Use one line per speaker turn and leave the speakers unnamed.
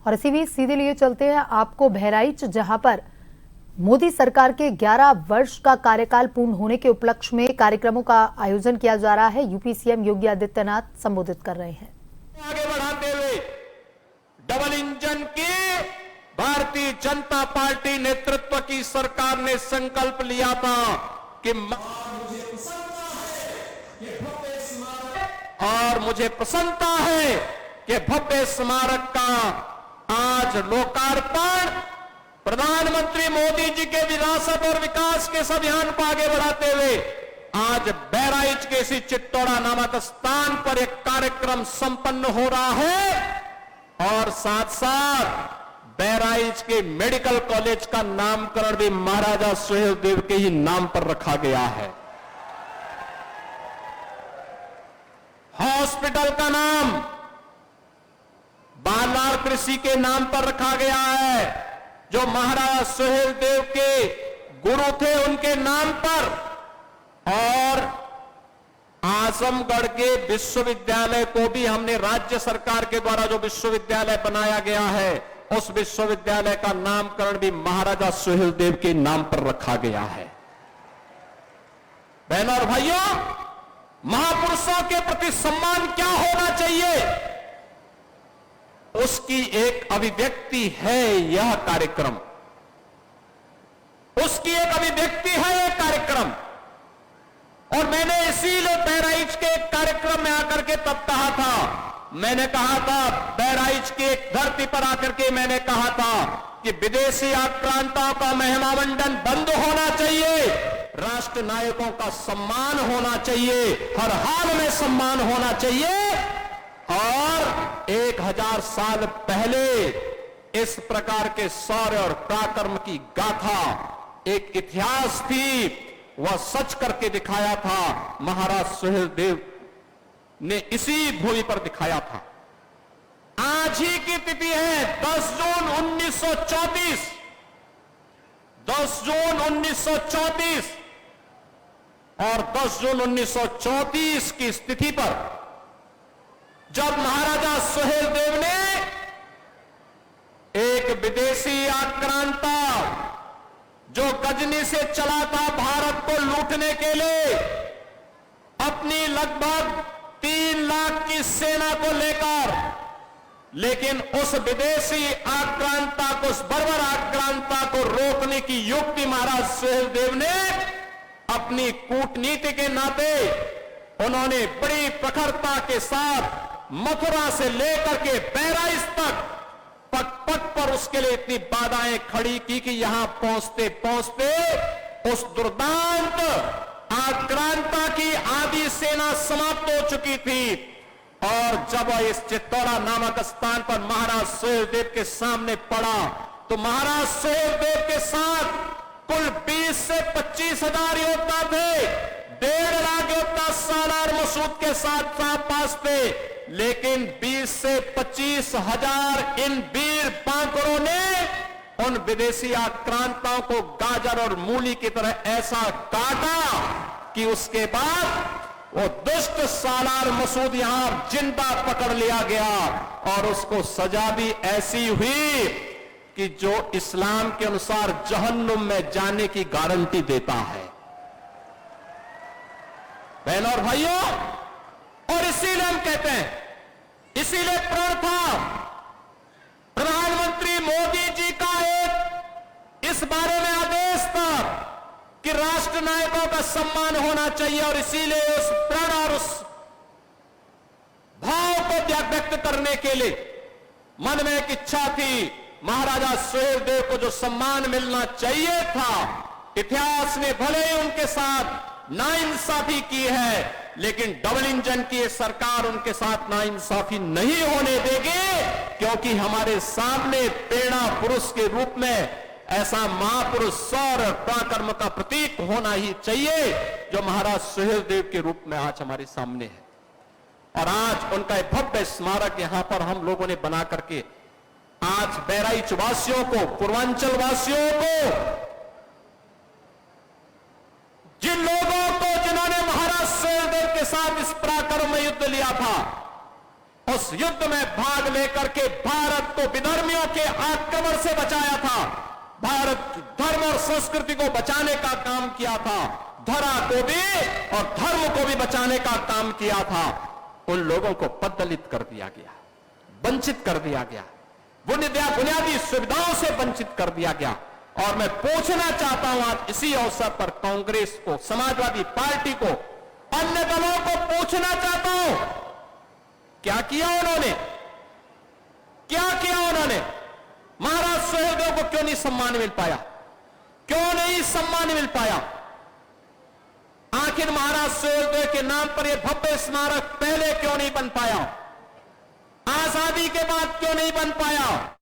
और इसी बीच सीधे लिए चलते हैं आपको बहराइच, जहां पर मोदी सरकार के 11 वर्ष का कार्यकाल पूर्ण होने के उपलक्ष्य में कार्यक्रमों का आयोजन किया जा रहा है। यूपी सीएम योगी आदित्यनाथ संबोधित कर रहे हैं।
आगे बढ़ाते हुए डबल इंजन की भारतीय जनता पार्टी नेतृत्व की सरकार ने संकल्प लिया था कि मुझे प्रसन्नता है कि भव्य स्मारक का आज लोकार्पण प्रधानमंत्री मोदी जी के विरासत और विकास के इस अभियान को आगे बढ़ाते हुए आज बहराइच के इसी चित्तौड़ा नामक स्थान पर एक कार्यक्रम संपन्न हो रहा है और साथ साथ बहराइच के मेडिकल कॉलेज का नामकरण भी महाराजा सुहेलदेव के ही नाम पर रखा गया है। हॉस्पिटल का नाम बालार कृषि के नाम पर रखा गया है, जो महाराजा सुहेलदेव के गुरु थे उनके नाम पर। और आजमगढ़ के विश्वविद्यालय को भी हमने राज्य सरकार के द्वारा जो विश्वविद्यालय बनाया गया है उस विश्वविद्यालय का नामकरण भी महाराजा सुहेलदेव के नाम पर रखा गया है। बहनों और भाइयों, महापुरुषों के प्रति सम्मान क्या होना चाहिए, उसकी एक अभिव्यक्ति है यह कार्यक्रम, उसकी एक अभिव्यक्ति है यह कार्यक्रम। और मैंने इसीलिए बहराइच के एक कार्यक्रम में आकर के तब कहा था, मैंने कहा था बहराइच की एक धरती पर आकर के मैंने कहा था कि विदेशी आक्रांताओं का महिमामंडन बंद होना चाहिए, राष्ट्र नायकों का सम्मान होना चाहिए, हर हाल में सम्मान होना चाहिए। और 1000 साल पहले इस प्रकार के शौर्य और पराक्रम की गाथा एक इतिहास थी, वह सच करके दिखाया था महाराज सुहेलदेव ने इसी भूमि पर दिखाया था। आज ही की तिथि है 10 जून 1934, 10 जून 1934 और 10 जून 1934 की स्थिति पर जब महाराजा सुहेलदेव ने एक विदेशी आक्रांता जो गजनी से चला था भारत को लूटने के लिए, अपनी लगभग 3 लाख की सेना को लेकर, लेकिन उस विदेशी आक्रांता को, उस बर्बर आक्रांता को रोकने की युक्ति महाराज सुहेलदेव ने अपनी कूटनीति के नाते उन्होंने बड़ी प्रखरता के साथ मथुरा से लेकर के बहराइच तक पग पग पर उसके लिए इतनी बाधाएं खड़ी की कि यहां पहुंचते पहुंचते उस दुर्दांत आक्रांता की आधी सेना समाप्त हो चुकी थी। और जब इस चित्तौड़ा नामक स्थान पर महाराज सुहेलदेव के सामने पड़ा तो महाराज सुहेलदेव के साथ कुल 20 से 25 हजार योद्धा थे, 1.5 लाख योद्धा सालार मसूद के साथ पास थे, लेकिन 20 से 25 हजार इन वीर बांकुरों ने उन विदेशी आक्रांताओं को गाजर और मूली की तरह ऐसा काटा कि उसके बाद वो दुष्ट सालार मसूद यहां जिंदा पकड़ लिया गया और उसको सजा भी ऐसी हुई कि जो इस्लाम के अनुसार जहन्नुम में जाने की गारंटी देता है। बहनों और भाइयों, और इसीलिए हम कहते हैं, इसीलिए प्रण था प्रधानमंत्री मोदी जी का एक इस बारे में आदेश था कि राष्ट्र नायकों का सम्मान होना चाहिए। और इसीलिए उस प्रण और उस भाव को व्यक्त करने के लिए मन में एक इच्छा थी, महाराजा सुहेलदेव को जो सम्मान मिलना चाहिए था, इतिहास ने भले ही उनके साथ नाइंसाफी की है, लेकिन डबल इंजन की सरकार उनके साथ नाइंसाफी नहीं होने देगी, क्योंकि हमारे सामने प्रेरणा पुरुष के रूप में ऐसा महापुरुष शौर्य पराक्रम का प्रतीक होना ही चाहिए जो महाराज सुहेलदेव के रूप में आज हमारे सामने है। और आज उनका एक भव्य स्मारक यहां पर हम लोगों ने बना करके आज बहराइच वासियों को, पूर्वांचल वासियों को, जिन लोगों को जिन्होंने महाराज सुहेलदेव के साथ इस पराक्रम में युद्ध लिया था, उस युद्ध में भाग लेकर के भारत को विधर्मियों के आक्रमण से बचाया था, भारत धर्म और संस्कृति को बचाने का काम किया था, धरा को भी और धर्म को भी बचाने का काम किया था। उन लोगों को पददलित कर दिया गया, वंचित कर दिया गया, बुनियादी सुविधाओं से वंचित कर दिया गया। और मैं पूछना चाहता हूं आज इसी अवसर पर कांग्रेस को, समाजवादी पार्टी को, अन्य दलों को पूछना चाहता हूं, क्या किया उन्होंने? क्या किया उन्होंने? महाराज सुहेलदेव को क्यों नहीं सम्मान मिल पाया? क्यों नहीं सम्मान मिल पाया? आखिर महाराज सुहेलदेव के नाम पर यह भव्य स्मारक पहले क्यों नहीं बन पाया? आजादी के बाद क्यों नहीं बन पाया?